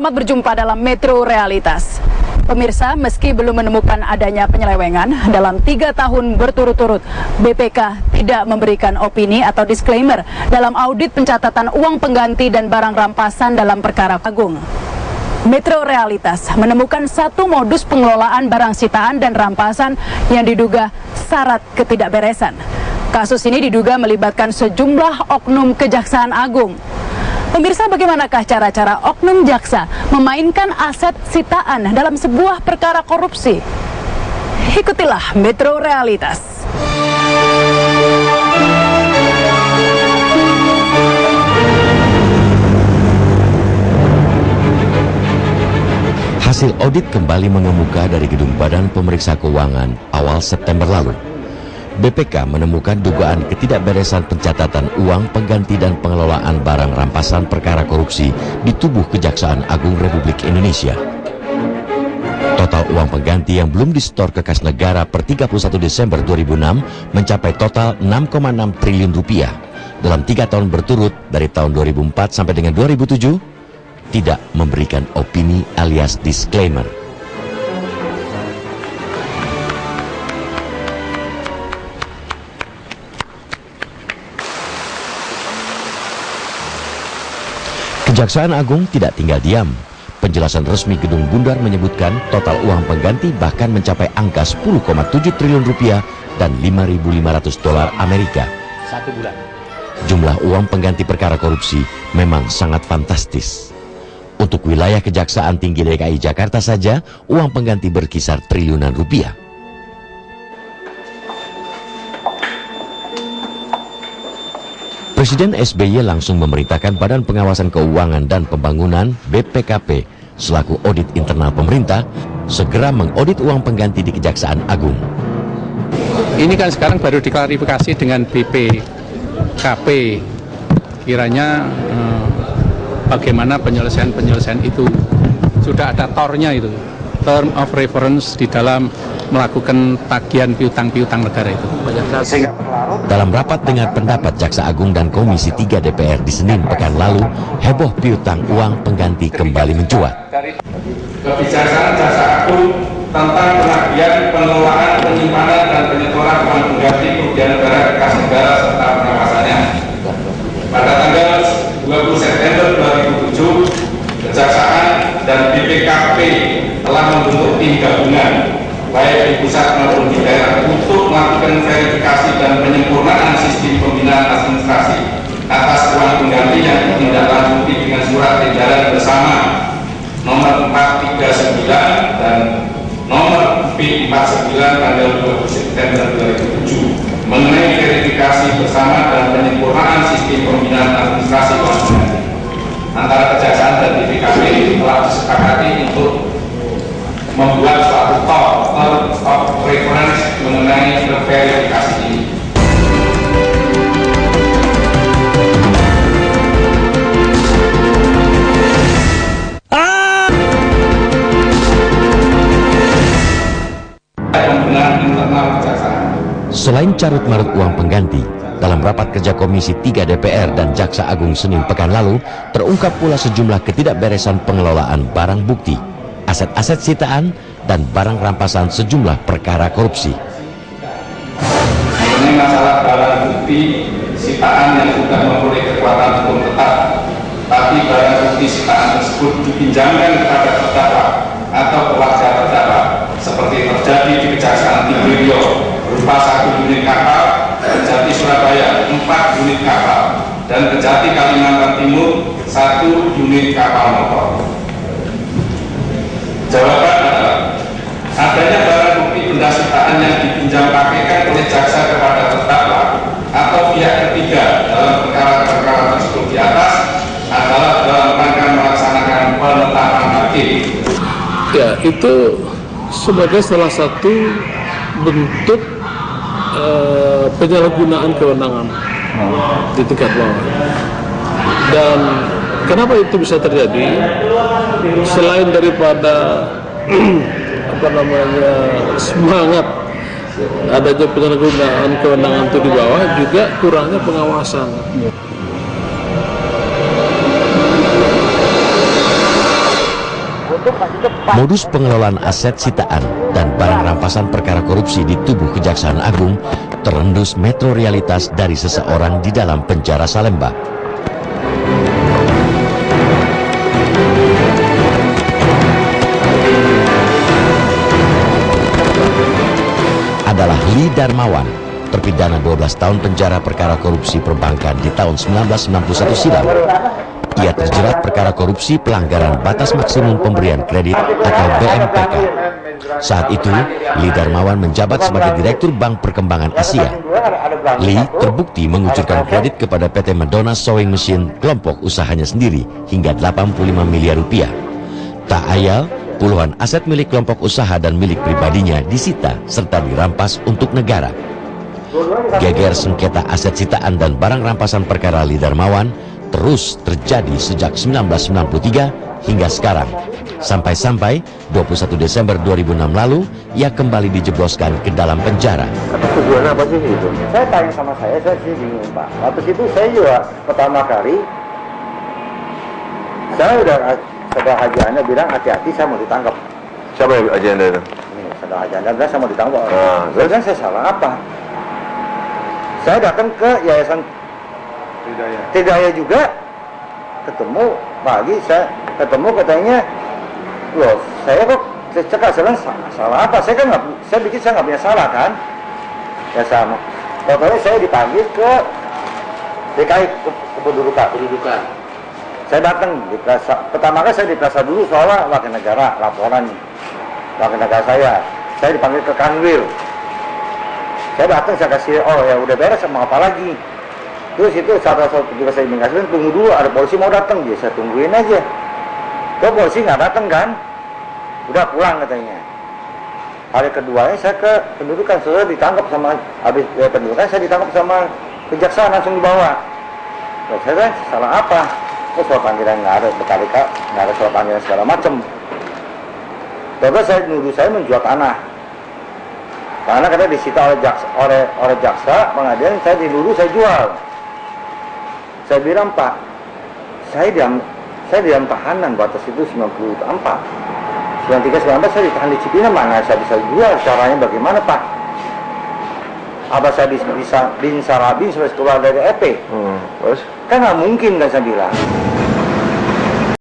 Selamat berjumpa dalam Metro Realitas. Pemirsa, meski belum menemukan adanya penyelewengan, dalam 3 tahun berturut-turut, BPK tidak memberikan opini atau disclaimer dalam audit pencatatan uang pengganti dan barang rampasan dalam perkara agung. Metro Realitas menemukan satu modus pengelolaan barang sitaan dan rampasan yang diduga syarat ketidakberesan. Kasus ini diduga melibatkan sejumlah oknum Kejaksaan Agung. Pemirsa, bagaimanakah cara-cara oknum jaksa memainkan aset sitaan dalam sebuah perkara korupsi? Ikutilah Metro Realitas. Hasil audit kembali mengemuka dari Gedung Badan Pemeriksa Keuangan awal September lalu. BPK menemukan dugaan ketidakberesan pencatatan uang pengganti dan pengelolaan barang rampasan perkara korupsi di tubuh Kejaksaan Agung Republik Indonesia. Total uang pengganti yang belum disetor ke kas negara per 31 Desember 2006 mencapai total 6,6 triliun rupiah. Dalam 3 tahun berturut dari tahun 2004 sampai dengan 2007, tidak memberikan opini alias disclaimer. Kejaksaan Agung tidak tinggal diam. Penjelasan resmi Gedung Bundar menyebutkan total uang pengganti bahkan mencapai angka 10,7 triliun rupiah dan 5.500 dolar Amerika. Satu bulan. Jumlah uang pengganti perkara korupsi memang sangat fantastis. Untuk wilayah Kejaksaan Tinggi DKI Jakarta saja, uang pengganti berkisar triliunan rupiah. Presiden SBY langsung memerintahkan Badan Pengawasan Keuangan dan Pembangunan (BPKP) selaku audit internal pemerintah segera mengaudit uang pengganti di Kejaksaan Agung. Ini kan sekarang baru diklarifikasi dengan BPKP. Kiranya bagaimana penyelesaian itu. Sudah ada tornya itu, term of reference di dalam melakukan tagihan piutang-piutang negara itu. Dalam rapat dengar pendapat Jaksa Agung dan Komisi 3 DPR di Senin pekan lalu, heboh piutang uang pengganti kembali mencuat. Kebijaksanaan Jaksa Agung tentang penagihan, pengelolaan, penyimpanan dan penyetoran uang pengganti kerugian negara ke kas negara serta pengawasannya. Pada tanggal 20 September 2007, Kejaksaan dan BPKP telah membentuk tim gabungan baik di pusat maupun di daerah untuk melakukan verifikasi dan penyempurnaan sistem pembinaan administrasi atas uang pengganti yang ditindaklanjuti dengan surat edaran bersama nomor 439 dan nomor P49 tanggal 20 September 2007 mengenai verifikasi bersama dan penyempurnaan sistem pembinaan administrasi uang pengganti antara Kejaksaan dan BPKP telah disepakati untuk membuat suatu term of reference mengenai verifikasi ini. Selain carut-marut uang pengganti, dalam rapat kerja Komisi 3 DPR dan Jaksa Agung Senin pekan lalu, terungkap pula sejumlah ketidakberesan pengelolaan barang bukti, aset-aset sitaan, dan barang rampasan sejumlah perkara korupsi. Ini masalah barang bukti sitaan yang sudah mempunyai kekuatan hukum tetap, tapi barang bukti sitaan tersebut dipinjamkan kepada terdakwa atau keluarga terdakwa, seperti terjadi di Kejaksaan Tinggi Riau berupa 1 unit kapal, Kejati Surabaya 4 unit kapal, dan Kejati Kalimantan Timur 1 unit kapal motor. Jawaban adalah adanya barang bukti benda sitaan yang dipinjam KPK oleh jaksa kepada terdakwa atau pihak ketiga dalam perkara-perkara tersebut di atas adalah dalam rangka melaksanakan penetapan hakim. Ya, itu sebagai salah satu bentuk penyalahgunaan kewenangan di tingkat bawah. Dan kenapa itu bisa terjadi? Selain daripada semangat adanya penyalahgunaan kewenangan itu di bawah, juga kurangnya pengawasan. Modus pengelolaan aset sitaan dan barang rampasan perkara korupsi di tubuh Kejaksaan Agung terendus metro realitas dari seseorang di dalam penjara Salemba. Adalah Lee Darmawan, terpidana 12 tahun penjara perkara korupsi perbankan di tahun 1991 silam. Ia terjerat perkara korupsi pelanggaran batas maksimum pemberian kredit atau BMPK. Saat itu, Lee Darmawan menjabat sebagai Direktur Bank Perkembangan Asia. Lee terbukti mengucurkan kredit kepada PT Madonna Sewing Machine, kelompok usahanya sendiri, hingga 85 miliar rupiah. Tak ayal, puluhan aset milik kelompok usaha dan milik pribadinya disita serta dirampas untuk negara. Geger sengketa aset sitaan dan barang rampasan perkara Lee Darmawan terus terjadi sejak 1993 hingga sekarang. Sampai-sampai 21 Desember 2006 lalu, ia kembali dijebloskan ke dalam penjara. Tujuannya apa sih itu? Saya tanya sama saya sih bingung Pak. Waktu itu saya juga pertama kali, saya udah saudara Haji Anda bilang hati-hati saya mau ditangkap. Siapa yang Haji Anda itu? Ini saudara Haji Anda bilang saya mau ditangkap. Terus saya salah apa? Saya datang ke Yayasan Hidayah juga, ketemu pagi saya ketemu katanya, loh saya kok cekak salah apa? Saya kan saya bikin saya nggak punya salah kan? Ya sama. Pokoknya saya dipanggil ke DKI kependudukan. Saya datang di plaza. Pertama kali saya di plaza dulu soalnya wakil negara, laporan wakil negara saya. Saya dipanggil ke Kanwil. Saya datang saya kasih, oh ya udah beres, mau apa lagi? Terus itu salah satu petugas saya imigrasi, tunggu dulu, ada polisi mau datang, ya saya tungguin aja. Kok polisi nggak datang kan? Udah pulang katanya. Hari keduanya saya ke pendudukan, saya ditangkap sama, habis pendudukan saya ditangkap sama kejaksaan langsung dibawa. Loh, saya kan salah apa? Kok soal panggilan nggak ada, berkali-kali nggak ada soal panggilan segala macam. Terus saya nuduh saya menjual tanah. Karena katanya disita oleh jaksa pengadilan, saya dinuduh saya jual. Saya bilang Pak, saya diam tahanan batas itu 94. 93-94 saya ditahan di Cipinang, mana saya bisa jual, caranya bagaimana Pak? Apa saya bisa bin Sarabin sampai keluar dari EP? Terus? Kan nggak mungkin kan saya bilang.